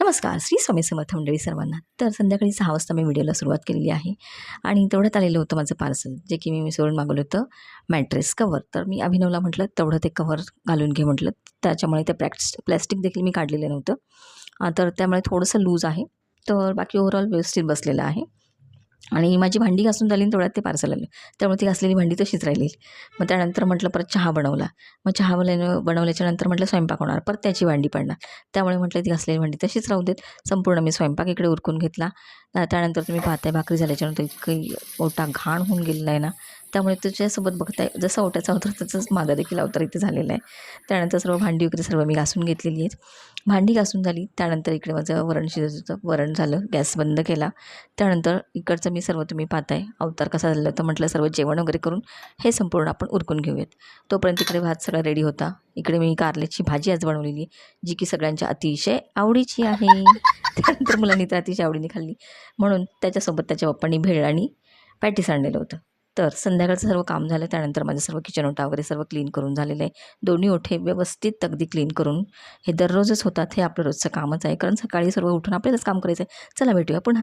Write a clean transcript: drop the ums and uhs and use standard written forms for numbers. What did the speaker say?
नमस्कार, श्री स्वामी समर्थ मंडळी सर्वांना. तर संध्याकाळी 6 वाजता मी व्हिडिओला सुरुवात केलेली आहे आणि तेवढ्यात आलेलं होतं माझं पार्सल, जे की मी मिशोवरून मागवलं होतं मॅट्रेस कवर. तर मी अभिनवला म्हटलं तेवढं ते कवर घालून घे म्हटलं. त्याच्यामुळे ते प्लॅस्टिक देखील मी काढलेलं नव्हतं. तर त्यामुळे थोडंसं लूज आहे. तर बाकी ओव्हरऑल व्यवस्थित बसलेलं आहे. आणि माझी भांडी घासून झाली आणि तेवढ्यात ते पार्सल आलं. त्यामुळे ती घासलेली भांडी तशीच राहिली. मग त्यानंतर म्हटलं परत चहा बनवला. मग चहा बनवल्याच्या नंतर म्हटलं स्वयंपाक होणार. परत त्याची भांडी पडणार. त्यामुळे म्हटलं ती घासलेली भांडी तशीच राहू देत. संपूर्ण मी स्वयंपाक इकडे उरकून घेतला. त्यानंतर तुम्ही पाहताय भाकरी झाल्याच्यानंतर इतकी ओटा घाण होऊन गेलेला आहे ना, त्यामुळे त्याच्यासोबत बघताय जसा ओट्याचा अवतार तसंच मागं देखील अवतार इथे झालेला आहे. त्यानंतर सर्व भांडी वगैरे सर्व मी घासून घेतलेली आहेत. भांडी घासून झाली त्यानंतर इकडे माझं वरण शिजत होतं. वरण झालं, गॅस बंद केला. त्यानंतर इकडचं मी सर्व तुम्ही पाहताय अवतार कसा झाला. तर म्हटलं सर्व जेवण वगैरे करून हे संपूर्ण आपण उरकून घेऊयात. तोपर्यंत इकडे भात सगळा रेडी होता. इकडे मी कारल्याची भाजी आज बनवलेली, जी की सगळ्यांच्या अतिशय आवडीची आहे. त्यानंतर मुलांनी तर अतिशय आवडीने खाल्ली, म्हणून त्याच्यासोबत त्याच्या पप्पांनी भेळ आणि पॅटीस आणलेलं होतं. तर संध्याकाळचं सर्व काम झालं. त्यानंतर माझं सर्व किचन ओटा वगैरे सर्व क्लीन करून झालेलं आहे. दोन्ही ओठे व्यवस्थित अगदी क्लीन करून, हे दररोजच होतात, हे आपलं रोजचं कामच आहे. कारण सकाळी सर्व उठून आपल्यालाच काम करायचं आहे. चला भेटूया पुन्हा.